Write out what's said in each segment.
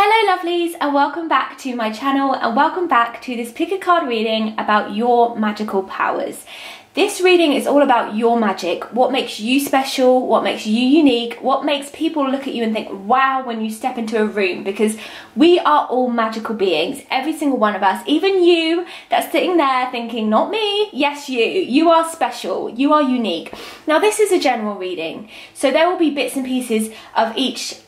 Hello lovelies, and welcome back to my channel, and welcome back to this pick a card reading about your magical powers. This reading is all about your magic, what makes you special, what makes you unique, what makes people look at you and think wow when you step into a room, because we are all magical beings, every single one of us, even you that's sitting there thinking not me, yes you are special, you are unique. Now this is a general reading, so there will be bits and pieces of each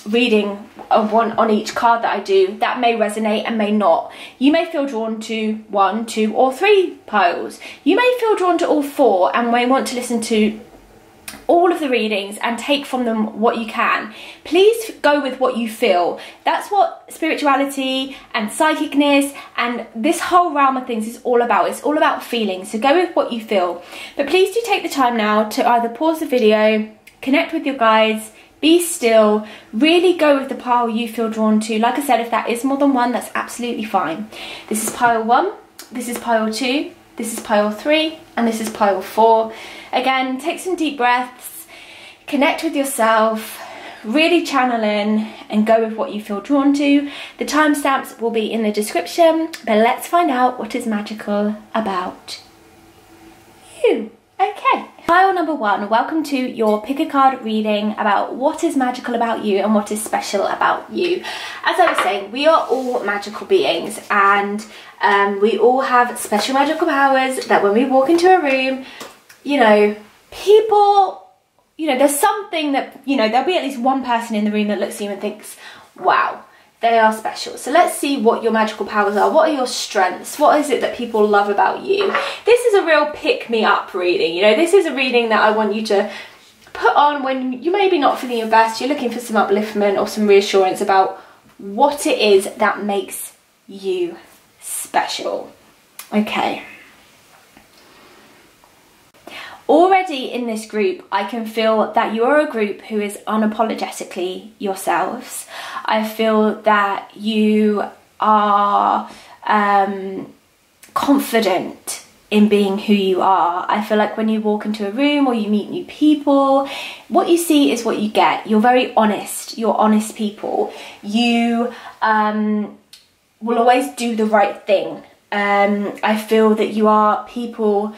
reading of one on each card that I do that may resonate and may not. You may feel drawn to 1, 2 or 3 piles. You may feel drawn to all 4 and may want to listen to all of the readings and take from them what you can. Please go with what you feel. That's what spirituality and psychicness and this whole realm of things is all about. It's all about feelings, so go with what you feel. But please do take the time now to either pause the video, connect with your guides, be still, really go with the pile you feel drawn to. Like I said, if that is more than one, that's absolutely fine. This is pile 1, this is pile 2, this is pile 3, and this is pile 4. Again, take some deep breaths, connect with yourself, really channel in and go with what you feel drawn to. The timestamps will be in the description, but let's find out what is magical about you. Okay, pile number 1, welcome to your pick a card reading about what is magical about you and what is special about you. As I was saying, we are all magical beings, and we all have special magical powers that when we walk into a room, you know, people, you know, there's something that, you know, there'll be at least one person in the room that looks at you and thinks, wow, they are special. So let's see what your magical powers are. What are your strengths? What is it that people love about you? This is a real pick-me-up reading. You know, this is a reading that I want you to put on when you maybe not feeling your best. You're looking for some upliftment or some reassurance about what it is that makes you special. Okay. Already in this group, I can feel that you are a group who is unapologetically yourselves. I feel that you are confident in being who you are. I feel like when you walk into a room or you meet new people, what you see is what you get. You're very honest. You're honest people. You will always do the right thing. I feel that you are people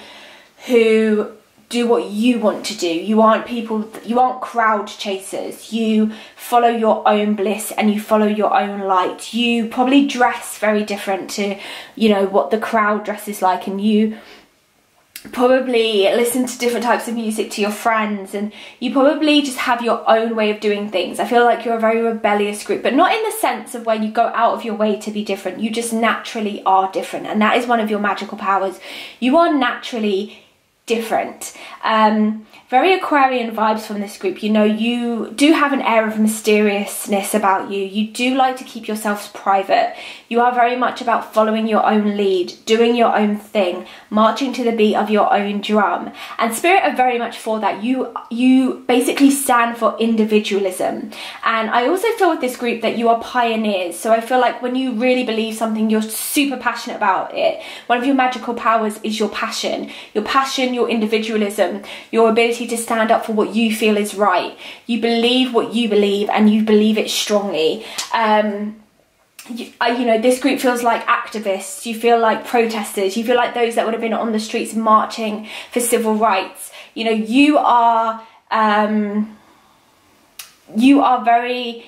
who do what you want to do. You aren't crowd chasers. You follow your own bliss and you follow your own light. You probably dress very different to, you know, what the crowd dresses like, and you probably listen to different types of music to your friends, and you probably just have your own way of doing things. I feel like you're a very rebellious group, but not in the sense of where you go out of your way to be different. You just naturally are different, and that is one of your magical powers. You are naturally different. Very Aquarian vibes from this group. You know, you do have an air of mysteriousness about you. You do like to keep yourselves private. You are very much about following your own lead, doing your own thing, marching to the beat of your own drum. And Spirit are very much for that. You basically stand for individualism. And I also feel with this group that you are pioneers. So I feel like when you really believe something, you're super passionate about it. One of your magical powers is your passion, your individualism, your ability to stand up for what you feel is right. You believe what you believe and you believe it strongly. You know, this group feels like activists, you feel like protesters, you feel like those that would have been on the streets marching for civil rights. You know, you are very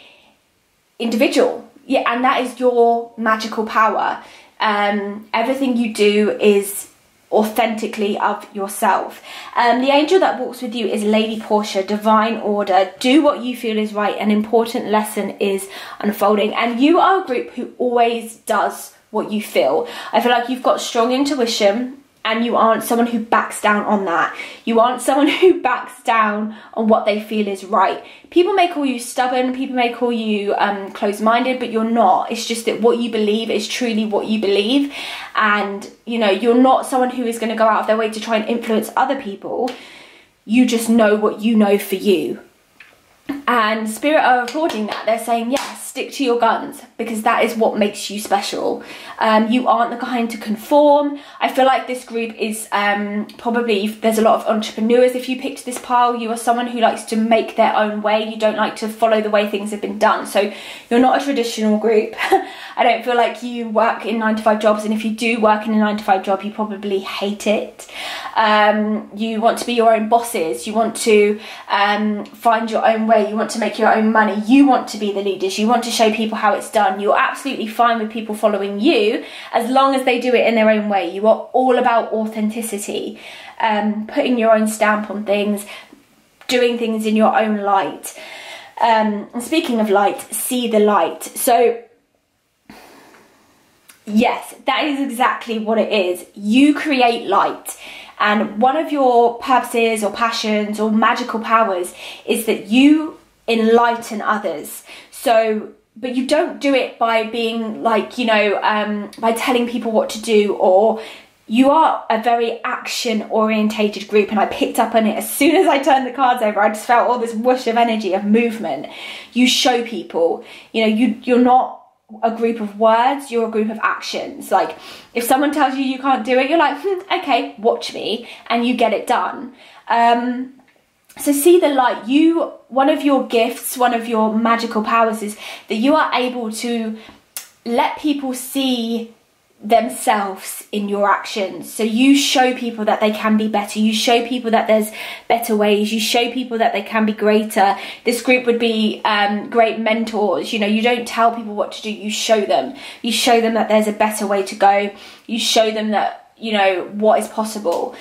individual, yeah, and that is your magical power. Everything you do is authentically of yourself. The angel that walks with you is Lady Portia, divine order. Do what you feel is right. An important lesson is unfolding, and you are a group who always does what you feel. I feel like you've got strong intuition, and you aren't someone who backs down on that. You aren't someone who backs down on what they feel is right. People may call you stubborn, people may call you closed-minded, but you're not. It's just that what you believe is truly what you believe. And, you know, you're not someone who is going to go out of their way to try and influence other people. You just know what you know for you. And Spirit are applauding that. They're saying, yes, stick to your guns, because that is what makes you special. You aren't the kind to conform. I feel like this group is probably, there's a lot of entrepreneurs if you picked this pile. You are someone who likes to make their own way. You don't like to follow the way things have been done. So you're not a traditional group. I don't feel like you work in 9-to-5 jobs, and if you do work in a 9-to-5 job, you probably hate it. You want to be your own bosses. You want to find your own way. You want to make your own money. You want to be the leaders. You want to show people how it's done. You're absolutely fine with people following you as long as they do it in their own way. You are all about authenticity, putting your own stamp on things, doing things in your own light. And speaking of light, see the light. So yes, that is exactly what it is. You create light. And one of your purposes or passions or magical powers is that you enlighten others. So, but you don't do it by being like, you know, by telling people what to do, or you are a very action orientated group. And I picked up on it as soon as I turned the cards over. I just felt all this whoosh of energy, of movement. You show people, you know, you're not a group of words, you're a group of actions. Like if someone tells you you can't do it, you're like, okay, watch me, and you get it done. So see the light. One of your gifts, one of your magical powers is that you are able to let people see themselves in your actions. So you show people that they can be better. You show people that there's better ways. You show people that they can be greater. This group would be great mentors. You know, you don't tell people what to do. You show them. You show them that there's a better way to go. You show them that, you know, what is possible.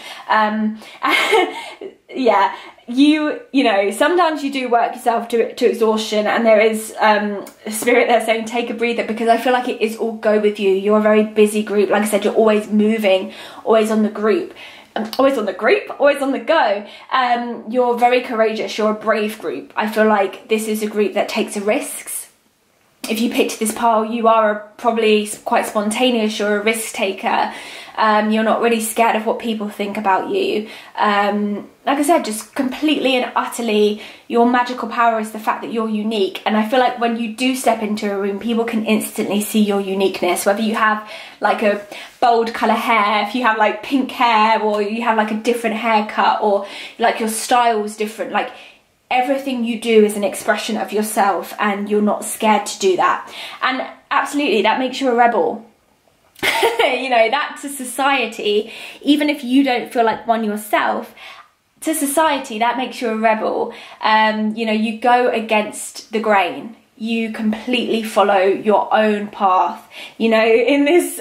Yeah, you know, sometimes you do work yourself to exhaustion, and there is a spirit there saying take a breather, because I feel like it is all go with you. You're a very busy group. Like I said, you're always moving, always on the group. Always on the group, always on the go. You're very courageous. You're a brave group. I feel like this is a group that takes risks. If you picked this pile, you are probably quite spontaneous. You're a risk taker. You're not really scared of what people think about you. Like I said, just completely and utterly, your magical power is the fact that you're unique. And I feel like when you do step into a room, people can instantly see your uniqueness. Whether you have like a bold colour hair, if you have like pink hair, or you have like a different haircut, or like your style's different, like everything you do is an expression of yourself, and you're not scared to do that. And absolutely, that makes you a rebel. You know, that to society, even if you don't feel like one yourself, to society that makes you a rebel. You know, you go against the grain. You completely follow your own path. You know, in this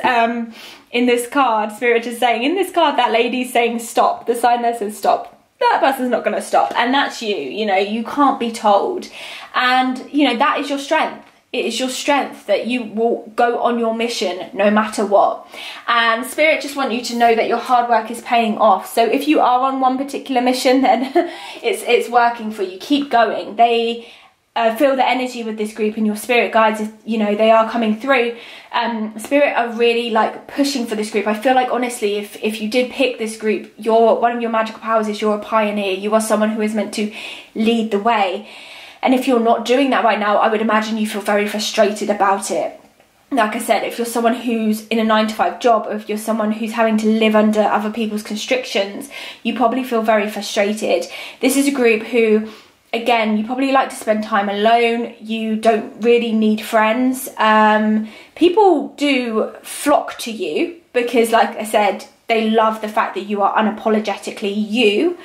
card, Spirit is saying, in this card, that lady's saying stop. The sign there says stop. That person's not going to stop, and that's you. You know, you can't be told. And you know, that is your strength. It is your strength that you will go on your mission no matter what. And Spirit just want you to know that your hard work is paying off. So if you are on one particular mission, then it's working for you. Keep going. They feel the energy with this group, and your spirit guides, you know, they are coming through. Spirit are really like pushing for this group. I feel like honestly, if you did pick this group, one of your magical powers is you're a pioneer. You are someone who is meant to lead the way. And if you're not doing that right now, I would imagine you feel very frustrated about it. Like I said, if you're someone who's in a 9-to-5 job, or if you're someone who's having to live under other people's constrictions, you probably feel very frustrated. This is a group who, again, you probably like to spend time alone. You don't really need friends. People do flock to you because, like I said, they love the fact that you are unapologetically you,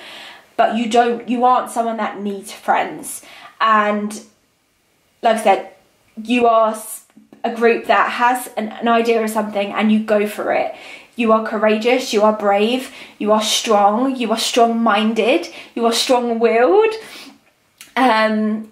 but you aren't someone that needs friends. And like I said, you are a group that has an idea of something and you go for it. You are courageous, you are brave, you are strong-minded, you are strong-willed. And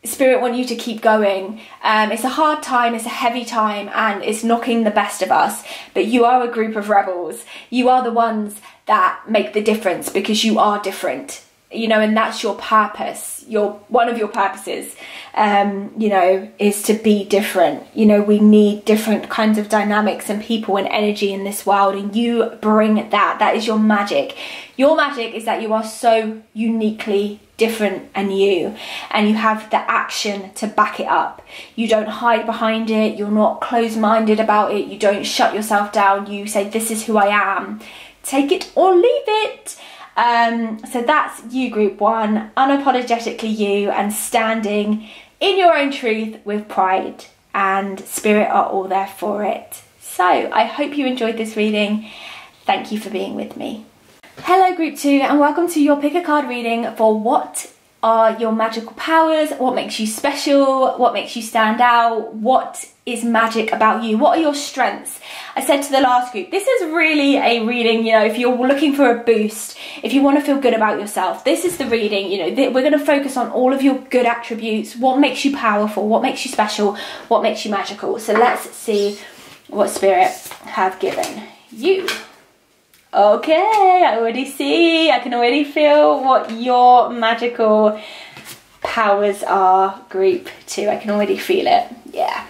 Spirit want you to keep going. It's a hard time, it's a heavy time, and it's knocking the best of us. But you are a group of rebels. You are the ones that make the difference because you are different. you know, and that's your purpose. One of your purposes, you know, is to be different. You know, we need different kinds of dynamics and people and energy in this world, and you bring that. That is your magic. Your magic is that you are so uniquely different and you have the action to back it up. You don't hide behind it. You're not closed-minded about it. You don't shut yourself down. You say, this is who I am. Take it or leave it. So that's you, group one, unapologetically you, and standing in your own truth with pride and spirit are all there for it. So I hope you enjoyed this reading. Thank you for being with me. Hello group two, and welcome to your pick a card reading for what are your magical powers, what makes you special, what makes you stand out, what is magic about you, what are your strengths. I said to the last group, this is really a reading, you know, if you're looking for a boost, if you want to feel good about yourself, this is the reading. You know, we're going to focus on all of your good attributes, what makes you powerful, what makes you special, what makes you magical. So let's see what spirit have given you. Okay, I can already feel what your magical powers are, group two. I can already feel it. Yeah.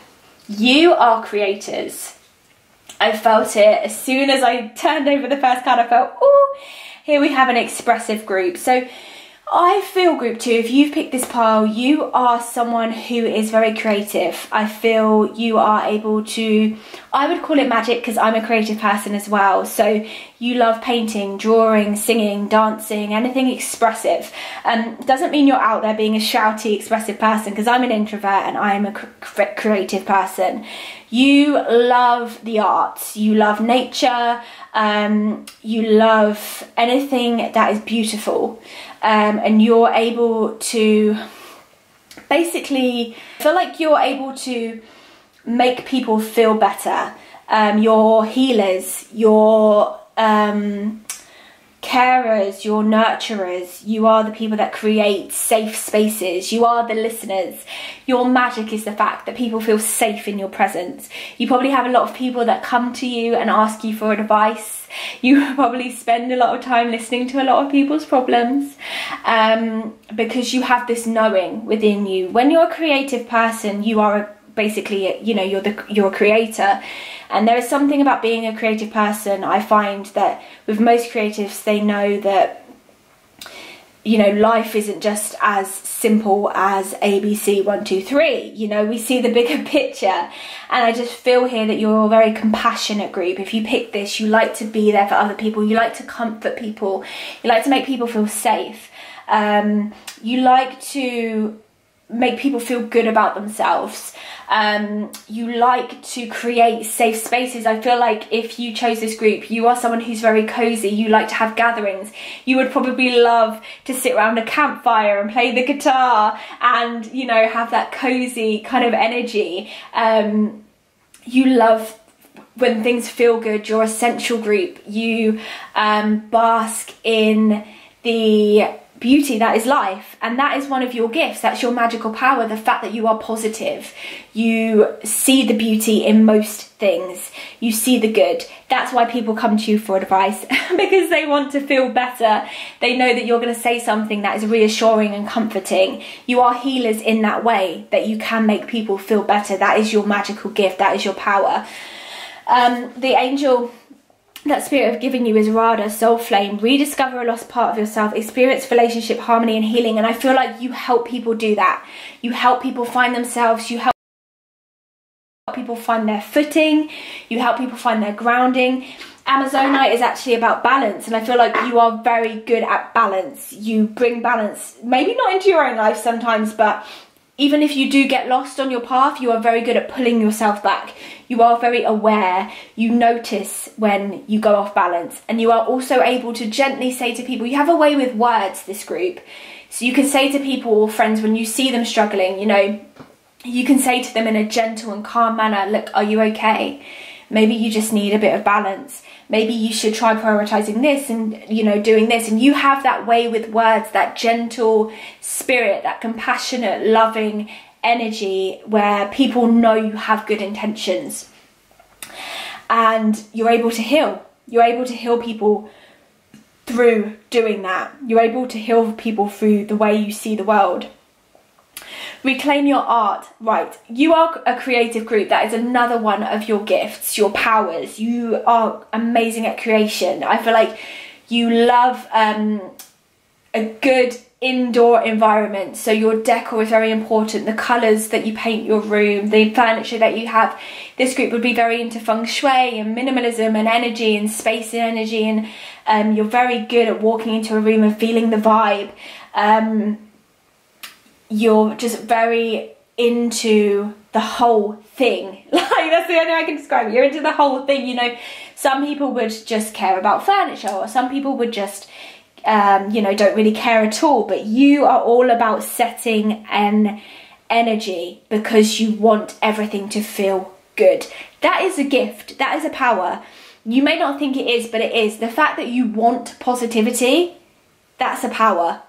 You are creators. I felt it as soon as I turned over the first card. I felt, oh, here we have an expressive group. So I feel, group two, if you've picked this pile, you are someone who is very creative. I feel you are able to, I would call it magic because I'm a creative person as well. So you love painting, drawing, singing, dancing, anything expressive. Doesn't mean you're out there being a shouty, expressive person, because I'm an introvert and I'm a creative person. You love the arts, you love nature, you love anything that is beautiful. And you're able to basically feel like you're able to make people feel better. You're healers, you're carers, you're nurturers. You are the people that create safe spaces. You are the listeners. Your magic is the fact that people feel safe in your presence. You probably have a lot of people that come to you and ask you for advice. You probably spend a lot of time listening to a lot of people's problems, because you have this knowing within you. When you're a creative person, you are basically, you know, you're a creator. And there is something about being a creative person. I find that with most creatives, they know that, you know, life isn't just as simple as ABC 1 2 3. You know, we see the bigger picture. And I just feel here that you're a very compassionate group. If you pick this, you like to be there for other people. You like to comfort people. You like to make people feel safe. You like to make people feel good about themselves. You like to create safe spaces. I feel like if you chose this group, you are someone who's very cozy. You like to have gatherings. You would probably love to sit around a campfire and play the guitar and, you know, have that cozy kind of energy. You love when things feel good. You're a central group. You bask in the beauty that is life, and that is one of your gifts. That's your magical power, the fact that you are positive. You see the beauty in most things. You see the good. That's why people come to you for advice, because they want to feel better. They know that you're going to say something that is reassuring and comforting. You are healers in that way, that you can make people feel better. That is your magical gift. That is your power. The angel that spirit have given you is Radha, soul flame. Rediscover a lost part of yourself, experience relationship harmony and healing. And I feel like you help people do that. You help people find themselves. You help people find their footing. You help people find their grounding. Amazonite is actually about balance, and I feel like you are very good at balance. You bring balance, maybe not into your own life sometimes, but even if you do get lost on your path, you are very good at pulling yourself back. You are very aware. You notice when you go off balance. And you are also able to gently say to people, you have a way with words, this group. So you can say to people or friends when you see them struggling, you know, you can say to them in a gentle and calm manner, look, are you okay? Maybe you just need a bit of balance. Maybe you should try prioritizing this and, you know, doing this. And you have that way with words, that gentle spirit, that compassionate, loving energy where people know you have good intentions. And you're able to heal. You're able to heal people through doing that. You're able to heal people through the way you see the world. Reclaim your art. Right, you are a creative group. That is another one of your gifts, your powers. You are amazing at creation. I feel like you love a good indoor environment, so your decor is very important. The colours that you paint your room, the furniture that you have. This group would be very into feng shui and minimalism and energy and space and energy, and you're very good at walking into a room and feeling the vibe. You're just very into the whole thing. Like, that's the only way I can describe it. You're into the whole thing. You know, some people would just care about furniture, or some people would just you know, don't really care at all, but you are all about setting an energy because you want everything to feel good. That is a gift. That is a power. You may not think it is, but it is. The fact that you want positivity, that's a power,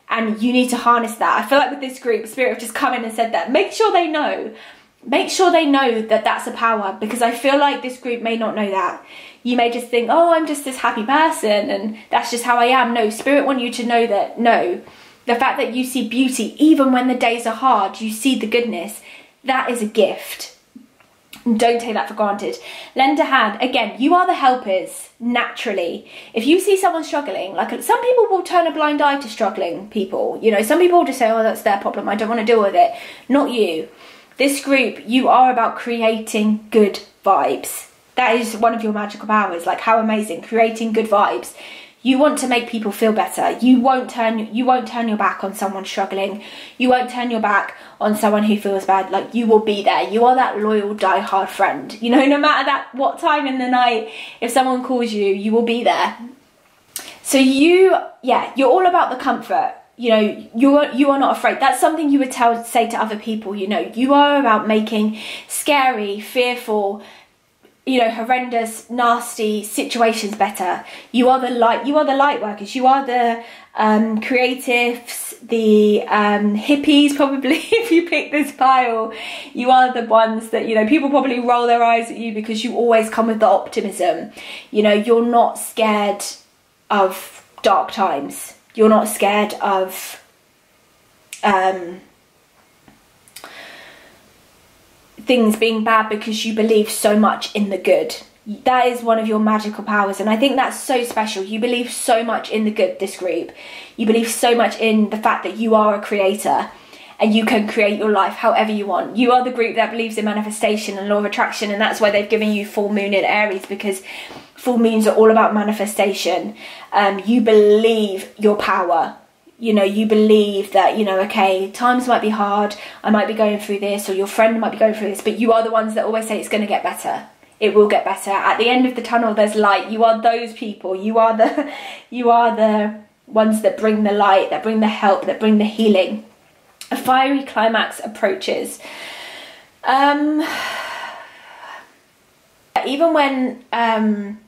and you need to harness that. I feel like with this group, Spirit have just come in and said that. Make sure they know. Make sure they know that that's a power, because I feel like this group may not know that. You may just think, oh, I'm just this happy person and that's just how I am. No, Spirit want you to know that, no, the fact that you see beauty, even when the days are hard, you see the goodness, that is a gift. Don't take that for granted. Lend a hand. Again, you are the helpers, naturally. If you see someone struggling, like some people will turn a blind eye to struggling people. You know, some people will just say, oh, that's their problem, I don't want to deal with it. Not you. This group, you are about creating good vibes. That is one of your magical powers. Like, how amazing, creating good vibes. You want to make people feel better. You won't turn your back on someone struggling. You won't turn your back on someone who feels bad. Like, you will be there. You are that loyal, die-hard friend. You know, no matter what time in the night, if someone calls you, you will be there. So you're all about the comfort. You know, you are not afraid. That's something you would say to other people. You know, you are about making scary, fearful, you know, horrendous, nasty situations better. You are the light. You are the light workers. You are the creatives, the hippies, probably. If you pick this pile, you are the ones that, you know, people probably roll their eyes at you because you always come with the optimism. You know, you're not scared of dark times. You're not scared of things being bad, because you believe so much in the good. That is one of your magical powers, and I think that's so special. You believe so much in the good, this group. You believe so much in the fact that you are a creator and you can create your life however you want. You are the group that believes in manifestation and law of attraction, and that's why they've given you full moon in Aries, because full moons are all about manifestation. You believe your power. You know, you believe that, you know, okay, times might be hard, I might be going through this, or your friend might be going through this, but you are the ones that always say it's going to get better. It will get better. At the end of the tunnel, there's light. You are those people. You are the ones that bring the light, that bring the help, that bring the healing. A fiery climax approaches. Even when, and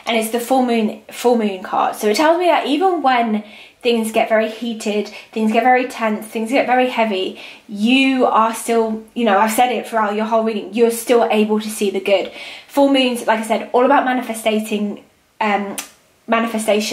it's the full moon card. So it tells me that even when things get very heated, things get very tense, things get very heavy, you are still, you know, I've said it throughout your whole reading, you're still able to see the good. Full moons, like I said, all about manifestation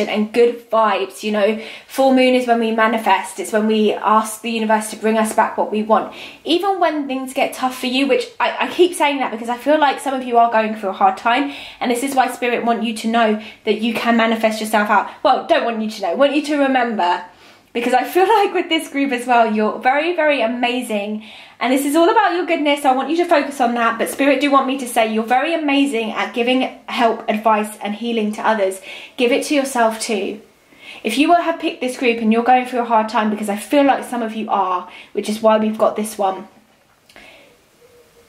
and good vibes. You know, full moon is when we manifest. It's when we ask the universe to bring us back what we want. Even when things get tough for you, which I keep saying that because I feel like some of you are going through a hard time, and this is why Spirit want you to know that you can manifest yourself out. Well, don't want you to know, want you to remember, because I feel like with this group as well, you're very, very amazing. And this is all about your goodness. I want you to focus on that. But Spirit do want me to say you're very amazing at giving help, advice and healing to others. Give it to yourself too. If you have picked this group and you're going through a hard time, because I feel like some of you are, which is why we've got this one,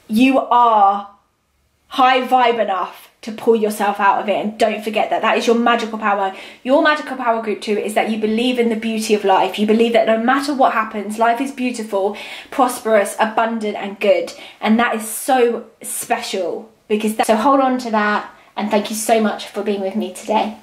you are high vibe enough to pull yourself out of it. And don't forget that. That is your magical power. Your magical power, group 2, is that you believe in the beauty of life. You believe that no matter what happens, life is beautiful, prosperous, abundant and good. And that is so special, because so hold on to that, and thank you so much for being with me today.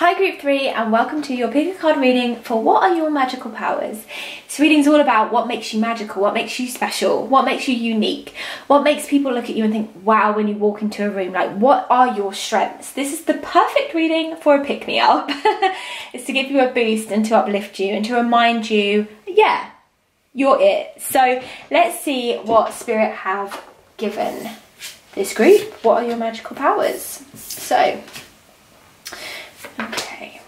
Hi Group 3 and welcome to your pick a card reading for what are your magical powers. This reading's all about what makes you magical, what makes you special, what makes you unique, what makes people look at you and think wow when you walk into a room, like what are your strengths. This is the perfect reading for a pick-me-up. It's to give you a boost and to uplift you and to remind you, yeah, you're it. So let's see what Spirit have given this group. What are your magical powers? So, okay.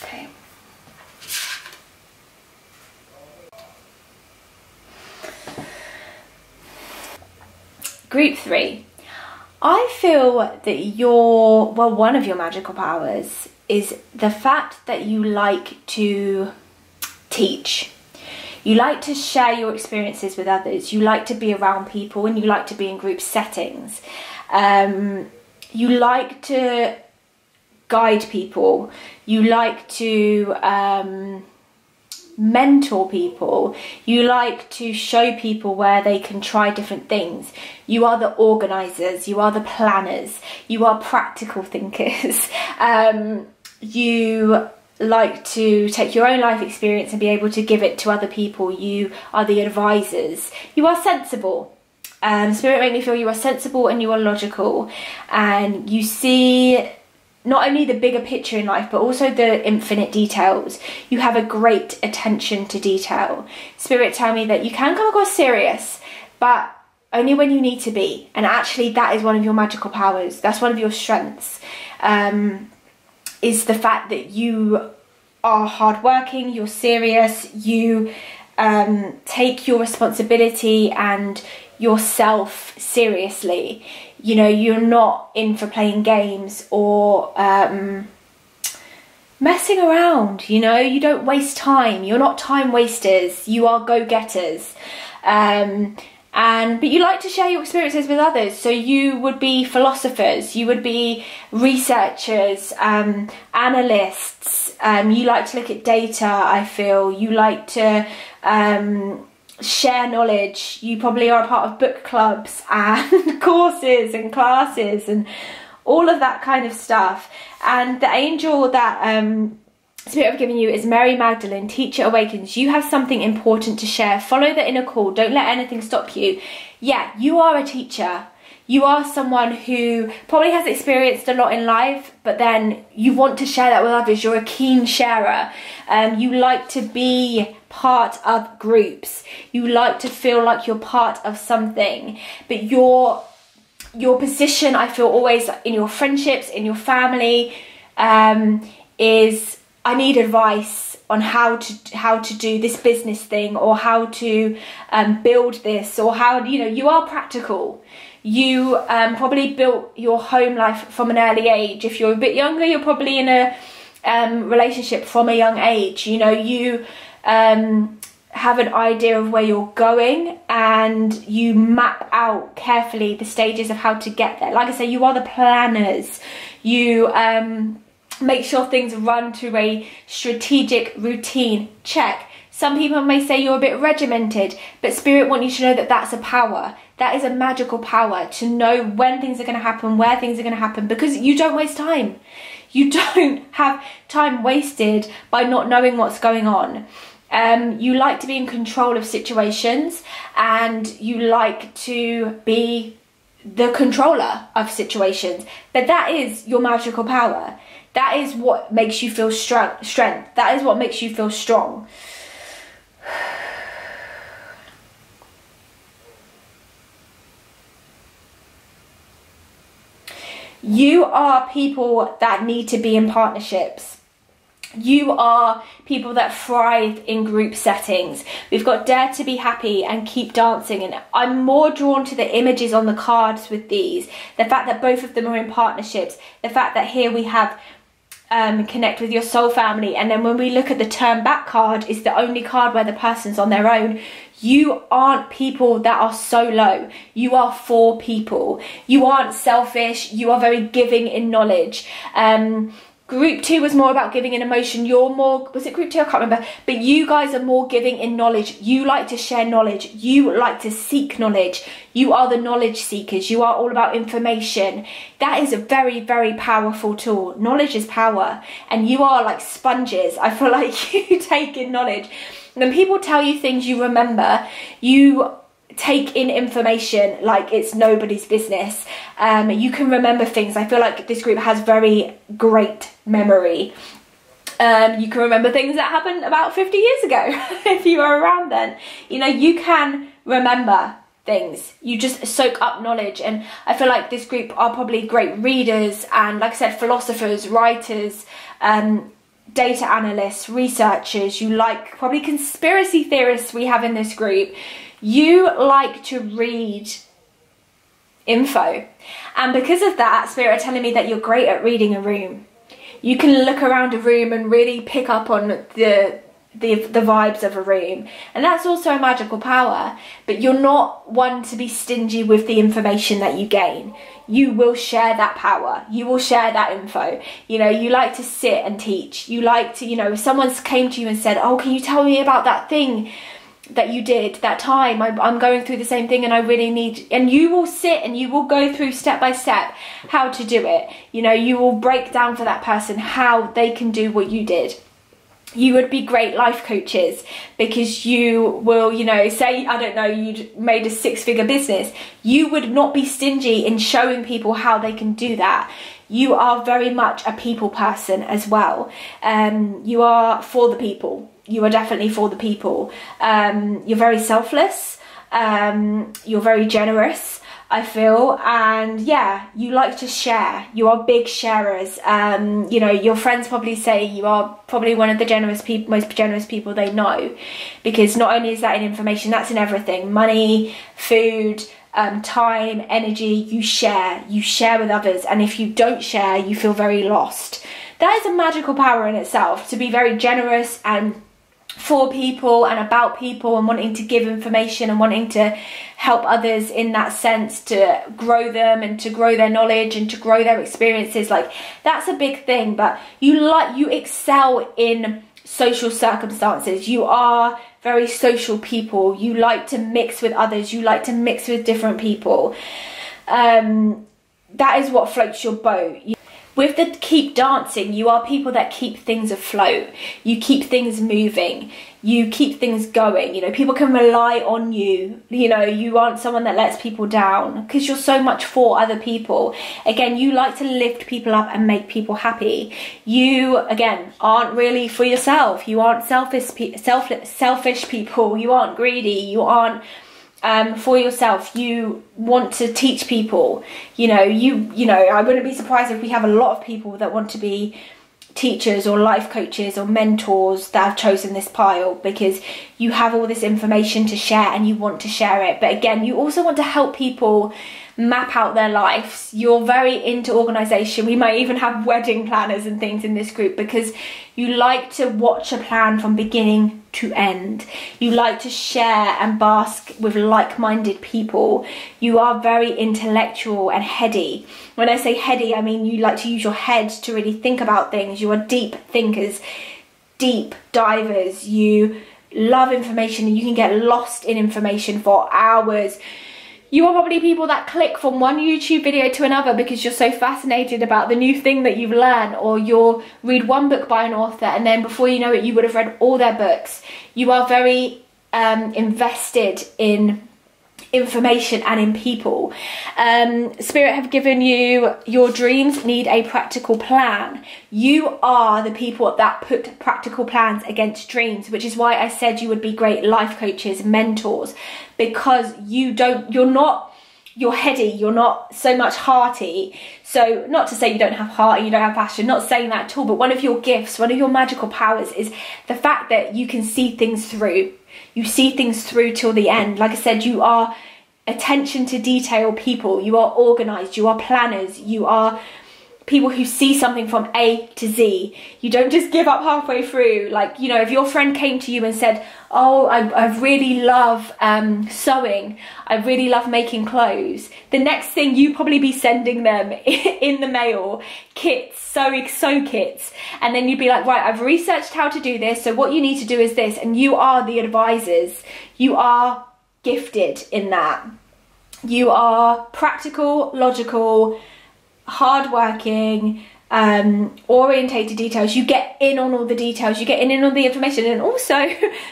Okay. Group 3. I feel that one of your magical powers is the fact that you like to teach. You like to share your experiences with others. You like to be around people and you like to be in group settings. You like to guide people. You like to mentor people. You like to show people where they can try different things. You are the organisers. You are the planners. You are practical thinkers. You like to take your own life experience and be able to give it to other people. You are the advisors. You are sensible. Spirit made me feel you are sensible and you are logical, and you see not only the bigger picture in life but also the infinite details. You have a great attention to detail. Spirit tell me that you can come across serious, but only when you need to be, and actually that is one of your magical powers. That's one of your strengths, is the fact that you are hardworking, you're serious, you take your responsibility and yourself seriously. You know, you're not in for playing games or messing around, you know. You don't waste time. You're not time wasters. You are go-getters. But you like to share your experiences with others. So you would be philosophers, you would be researchers, analysts. You like to look at data, I feel. You like to share knowledge. You probably are a part of book clubs and courses and classes and all of that kind of stuff. And the angel that Spirit have given you is Mary Magdalene, Teacher Awakens. You have something important to share. Follow the inner call. Don't let anything stop you. Yeah, you are a teacher. You are someone who probably has experienced a lot in life, but then you want to share that with others. You're a keen sharer. You like to be part of groups. You like to feel like you're part of something. But your position, I feel, always in your friendships, in your family, is I need advice on how to do this business thing, or how to build this, or how, you know, you are practical. You probably built your home life from an early age. If you're a bit younger, you're probably in a relationship from a young age. You know, you have an idea of where you're going and you map out carefully the stages of how to get there. Like I say, you are the planners. You make sure things run to a strategic routine. Check. Some people may say you're a bit regimented, but Spirit want you to know that that's a power. That is a magical power, to know when things are going to happen, where things are going to happen, because you don't waste time. You don't have time wasted by not knowing what's going on. You like to be in control of situations, and you like to be the controller of situations. But that is your magical power. That is what makes you feel strength. That is what makes you feel strong. You are people that need to be in partnerships. You are people that thrive in group settings. We've got Dare to be Happy and Keep Dancing, and I'm more drawn to the images on the cards with these. The fact that both of them are in partnerships. The fact that here we have connect with your soul family, and then when we look at the turn back card, it's the only card where the person's on their own. You aren't people that are solo. You are for people. You aren't selfish. You are very giving in knowledge. Group 2 was more about giving in emotion. You're more, was it group 2? I can't remember. But you guys are more giving in knowledge. You like to share knowledge. You like to seek knowledge. You are the knowledge seekers. You are all about information. That is a very, very powerful tool. Knowledge is power. And you are like sponges. I feel like you take in knowledge. When people tell you things you remember, you take in information like it's nobody's business. You can remember things. I feel like this group has very great memory. You can remember things that happened about 50 years ago if you were around then. You know, you can remember things. You just soak up knowledge. And I feel like this group are probably great readers and, like I said, philosophers, writers, data analysts, researchers. You like probably conspiracy theorists we have in this group. You like to read info, and because of that, Spirit are telling me that you're great at reading a room. You can look around a room and really pick up on the vibes of a room, and that's also a magical power. But you're not one to be stingy with the information that you gain. You will share that power. You will share that info. You know, you like to sit and teach. You like to, you know, if someone's came to you and said, oh, can you tell me about that thing that you did that time, I'm going through the same thing and I really need, and you will sit and you will go through step by step how to do it. You know, you will break down for that person how they can do what you did. You would be great life coaches because you will, you know, say, I don't know, you'd made a 6-figure business. You would not be stingy in showing people how they can do that. You are very much a people person as well. You are for the people. You are definitely for the people. You're very selfless. You're very generous, I feel. And yeah, you like to share. You are big sharers. You know, your friends probably say you are probably one of the generous people, most generous people they know. Because not only is that in information, that's in everything. Money, food, time, energy. You share with others. And if you don't share, you feel very lost. That is a magical power in itself, to be very generous and for people and about people and wanting to give information and wanting to help others in that sense, to grow them and to grow their knowledge and to grow their experiences. Like, that's a big thing. But you excel in social circumstances. You are very social people. You like to mix with others. You like to mix with different people. That is what floats your boat. With the keep dancing, you are people that keep things afloat. You keep things moving. You keep things going. You know, people can rely on you. You know, you aren't someone that lets people down because you're so much for other people. Again, you like to lift people up and make people happy. You, again, aren't really for yourself. You aren't selfish people. You aren't greedy. You aren't for yourself. You want to teach people. You know, I wouldn't be surprised if we have a lot of people that want to be teachers or life coaches or mentors that have chosen this pile, because you have all this information to share and you want to share it. But again, you also want to help people map out their lives. You're very into organisation. We might even have wedding planners and things in this group, because you like to watch a plan from beginning to end. You like to share and bask with like-minded people. You are very intellectual and heady. When I say heady, I mean you like to use your head to really think about things. You are deep thinkers, deep divers. You love information and you can get lost in information for hours. You are probably people that click from one YouTube video to another because you're so fascinated about the new thing that you've learned, or you'll read one book by an author and then before you know it, you would have read all their books. You are very invested in information and in people. Spirit have given you, your dreams need a practical plan. You are the people that put practical plans against dreams, which is why I said you would be great life coaches, mentors, because you're heady, you're not so much hearty. So not to say you don't have heart and you don't have passion, not saying that at all, but one of your gifts, one of your magical powers is the fact that you can see things through. You see things through till the end. Like I said, you are attention to detail people. You are organised. You are planners. You are people who see something from A to Z. You don't just give up halfway through. Like, you know, if your friend came to you and said, oh, I really love sewing, I really love making clothes, the next thing you probably be sending them in the mail kits, sew kits, and then you'd be like, right, I've researched how to do this, so what you need to do is this, and you are the advisors. You are gifted in that. You are practical, logical, hardworking, orientated details. You get in on all the details, you get in on the information. And also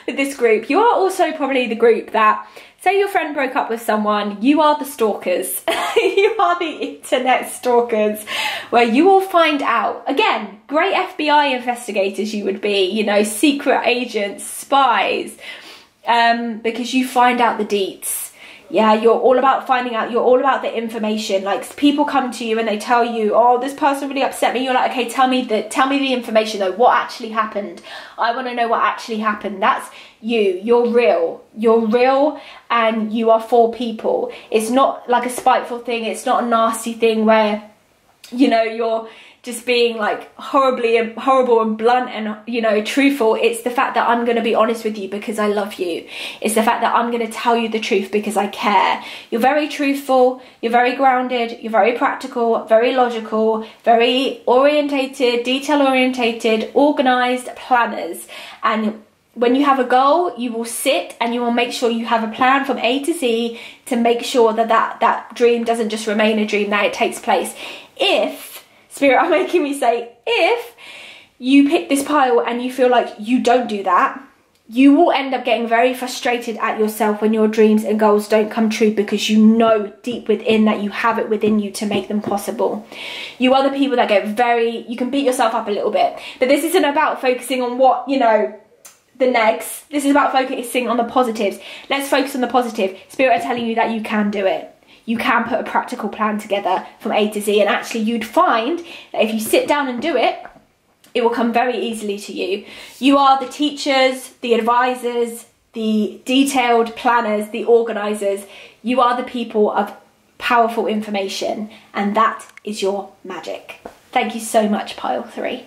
with this group, you are also probably the group that, say your friend broke up with someone, you are the stalkers. You are the internet stalkers, where you will find out. Again, great FBI investigators you would be, you know, secret agents, spies, because you find out the deets. Yeah, you're all about finding out, you're all about the information. Like, people come to you and they tell you, oh, this person really upset me. You're like, okay, tell me the information though. What actually happened? I want to know what actually happened. That's you. You're real. You're real, and you are for people. It's not like a spiteful thing. It's not a nasty thing where, you know, you're just being like horrible and blunt and, you know, truthful. It's the fact that I'm going to be honest with you because I love you. It's the fact that I'm going to tell you the truth because I care. You're very truthful, you're very grounded, you're very practical, very logical, very orientated, detail orientated, organized planners. And when you have a goal, you will sit and you will make sure you have a plan from A to Z to make sure that that dream doesn't just remain a dream, that it takes place. If, Spirit are making me say, if you pick this pile and you feel like you don't do that, you will end up getting very frustrated at yourself when your dreams and goals don't come true, because you know deep within that you have it within you to make them possible. You are the people that get you can beat yourself up a little bit. But this isn't about focusing on what, you know, the negs. This is about focusing on the positives. Let's focus on the positive. Spirit are telling you that you can do it. You can put a practical plan together from A to Z, and actually you'd find that if you sit down and do it, it will come very easily to you. You are the teachers, the advisors, the detailed planners, the organisers. You are the people of powerful information, and that is your magic. Thank you so much, Pile 3.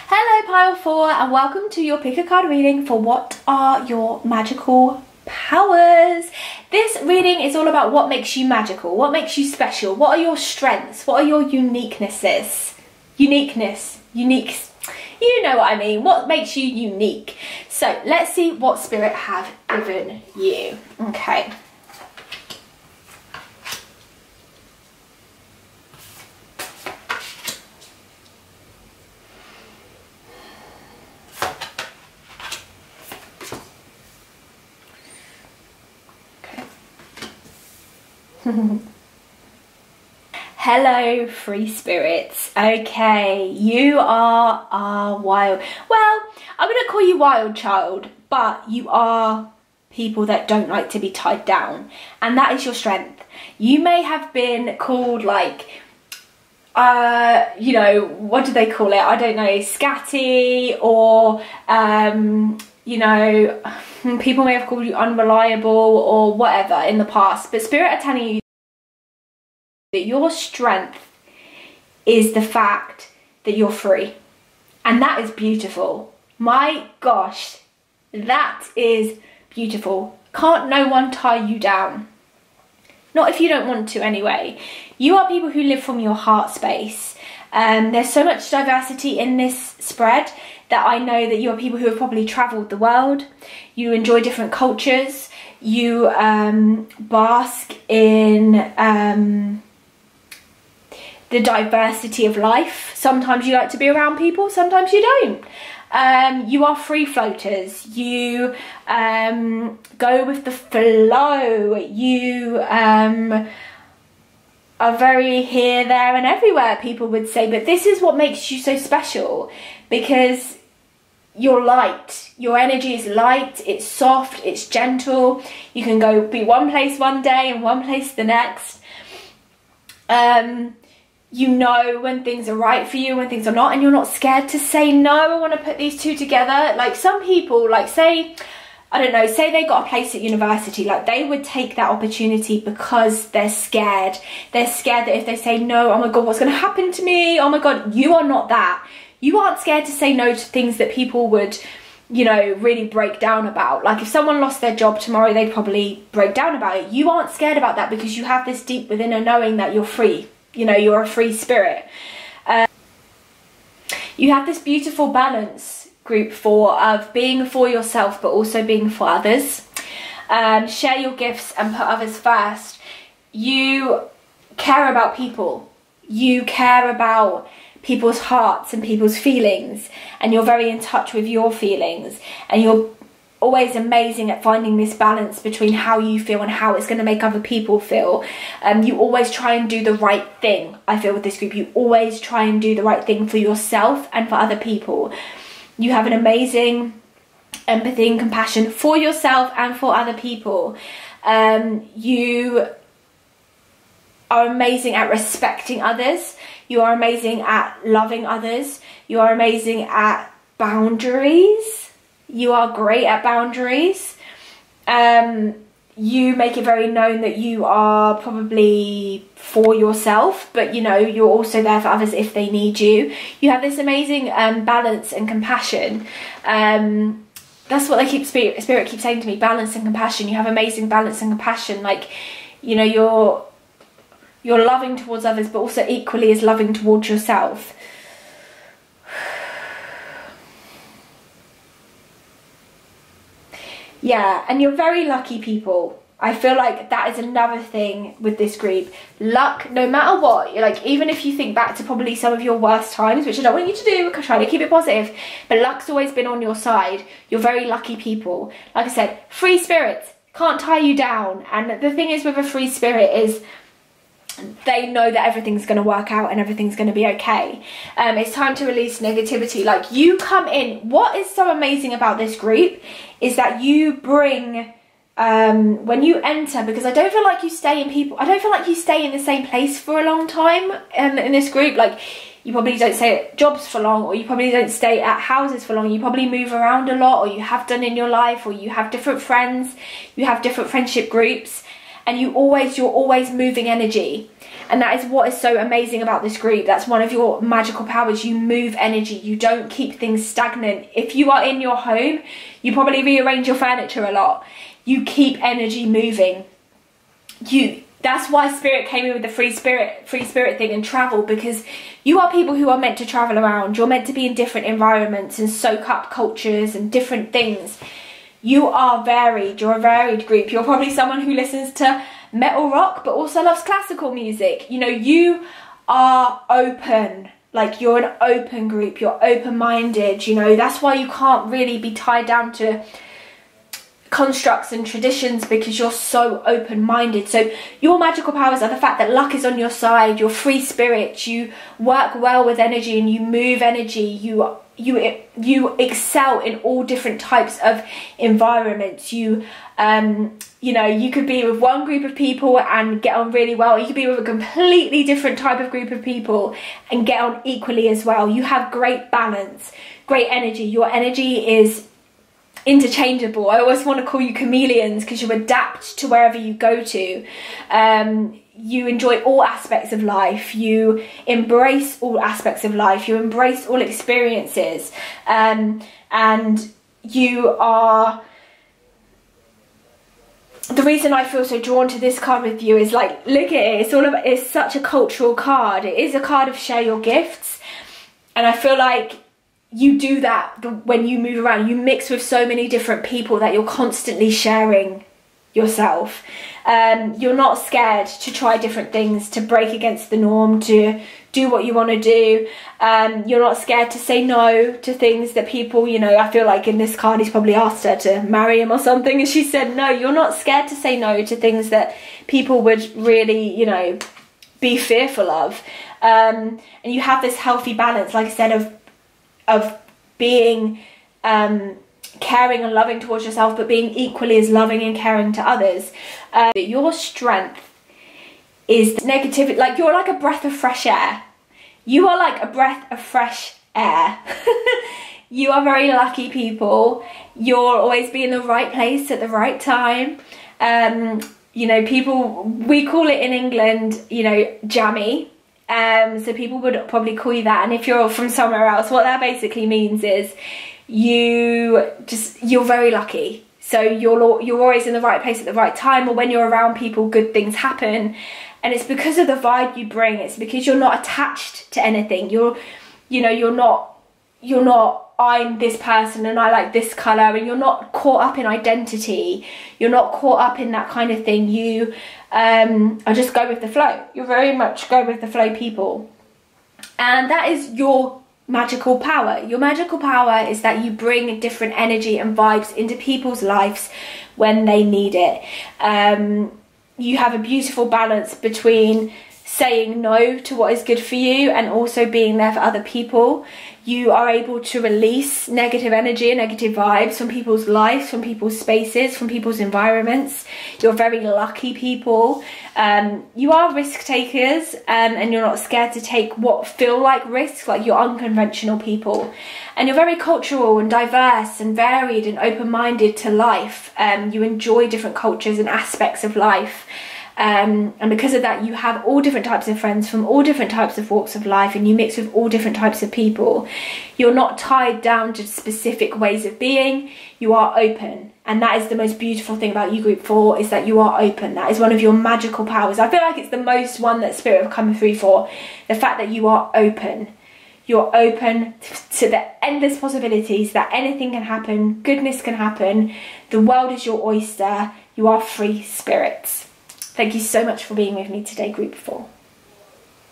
Hello, Pile 4, and welcome to your pick a card reading for what are your magical powers. This reading is all about what makes you magical, what makes you special, what are your strengths, what are your uniquenesses. Unique, you know what I mean, what makes you unique. So let's see what Spirit have given you. Okay. Hello, free spirits. Okay, you are wild. Well, I'm going to call you wild child, but you are people that don't like to be tied down, and that is your strength. You may have been called like, you know, what do they call it? I don't know, scatty, or you know, people may have called you unreliable or whatever in the past, but Spirit are telling you that your strength is the fact that you're free. And that is beautiful. My gosh, that is beautiful. Can't no one tie you down. Not if you don't want to anyway. You are people who live from your heart space. There's so much diversity in this spread that I know that you are people who have probably travelled the world. You enjoy different cultures. You bask in the diversity of life. Sometimes you like to be around people, sometimes you don't. You are free floaters. You go with the flow. You are very here, there and everywhere, people would say. But this is what makes you so special, because you're light. Your energy is light, it's soft, it's gentle. You can go be one place one day and one place the next. You know when things are right for you, when things are not, and you're not scared to say no. I want to put these two together. Like some people, like say, I don't know, say they got a place at university, like they would take that opportunity because they're scared. They're scared that if they say no, oh my God, what's going to happen to me? Oh my God, you are not that. You aren't scared to say no to things that people would, you know, really break down about. Like if someone lost their job tomorrow, they'd probably break down about it. You aren't scared about that because you have this deep within a knowing that you're free. You know, you're a free spirit. You have this beautiful balance, group 4, of being for yourself but also being for others. Share your gifts and put others first. You care about people. You care about people's hearts and people's feelings, and you're very in touch with your feelings, and you're always amazing at finding this balance between how you feel and how it's going to make other people feel. You always try and do the right thing. I feel with this group, you always try and do the right thing for yourself and for other people. You have an amazing empathy and compassion for yourself and for other people. You are amazing at respecting others. You are amazing at loving others. You are amazing at boundaries. You are great at boundaries. You make it very known that you are probably for yourself, but you know, you're also there for others if they need you. You have this amazing balance and compassion. That's what Spirit keeps saying to me, balance and compassion. You have amazing balance and compassion. Like, you know, you're loving towards others, but also equally as loving towards yourself. Yeah, and you're very lucky people. I feel like that is another thing with this group. Luck, no matter what, like even if you think back to probably some of your worst times, which I don't want you to do because I try to keep it positive, but luck's always been on your side. You're very lucky people. Like I said, free spirits, can't tie you down. And the thing is with a free spirit is they know that everything's going to work out and everything's going to be okay. It's time to release negativity. Like you come in, what is so amazing about this group is that you bring, when you enter, because I don't feel like you stay in the same place for a long time in this group. Like you probably don't stay at jobs for long, or you probably don't stay at houses for long. You probably move around a lot, or you have done in your life, or you have different friends, you have different friendship groups. And you're always moving energy. And that is what is so amazing about this group. That's one of your magical powers. You move energy. You don't keep things stagnant. If you are in your home, you probably rearrange your furniture a lot. You keep energy moving. That's why Spirit came in with the free spirit thing and travel, because you are people who are meant to travel around. You're meant to be in different environments and soak up cultures and different things. You are varied. You're a varied group. You're probably someone who listens to metal rock but also loves classical music. You know, you are open. Like you're an open group. You're open-minded. You know, that's why you can't really be tied down to constructs and traditions, because you're so open-minded. So your magical powers are the fact that luck is on your side. You're free spirit. You work well with energy and you move energy. You excel in all different types of environments. You know, you could be with one group of people and get on really well. You could be with a completely different type of group of people and get on equally as well. You have great balance, great energy. Your energy is interchangeable. I always want to call you chameleons because you adapt to wherever you go to. You enjoy all aspects of life. You embrace all aspects of life. You embrace all experiences. And you are... The reason I feel so drawn to this card with you is, like, look at it. It's such a cultural card. It is a card of share your gifts. And I feel like you do that when you move around. You mix with so many different people that you're constantly sharing yourself. You're not scared to try different things, to break against the norm, to do what you want to do. You're not scared to say no to things that people, you know, I feel like in this card he's probably asked her to marry him or something and she said no. You're not scared to say no to things that people would really, you know, be fearful of. And you have this healthy balance, like I said, of being caring and loving towards yourself, but being equally as loving and caring to others. Your strength is negativity. Like you're like a breath of fresh air. You are like a breath of fresh air. You are very lucky people. You'll always be in the right place at the right time. You know, people, we call it in England, you know, jammy. So people would probably call you that. And if you're from somewhere else, what that basically means is you're very lucky. So you're always in the right place at the right time, or when you're around people, good things happen. And it's because of the vibe you bring. It's because you're not attached to anything. You're not I'm this person and I like this colour, and you're not caught up in identity. You're not caught up in that kind of thing. You are just go with the flow. You're very much go with the flow people. And that is your magical power. Your magical power is that you bring different energy and vibes into people's lives when they need it. You have a beautiful balance between saying no to what is good for you and also being there for other people. You are able to release negative energy and negative vibes from people's lives, from people's spaces, from people's environments. You're very lucky people. You are risk takers, and you're not scared to take what feel like risks, like you're unconventional people. And you're very cultural and diverse and varied and open-minded to life. You enjoy different cultures and aspects of life. And because of that, you have all different types of friends from all different types of walks of life, and you mix with all different types of people. You're not tied down to specific ways of being. You are open, and that is the most beautiful thing about you, group 4, is that you are open. That is one of your magical powers. I feel like it's the most one that Spirit have come through for, the fact that you are open. You're open to the endless possibilities, that anything can happen, goodness can happen, the world is your oyster. You are free spirits. Thank you so much for being with me today, group 4.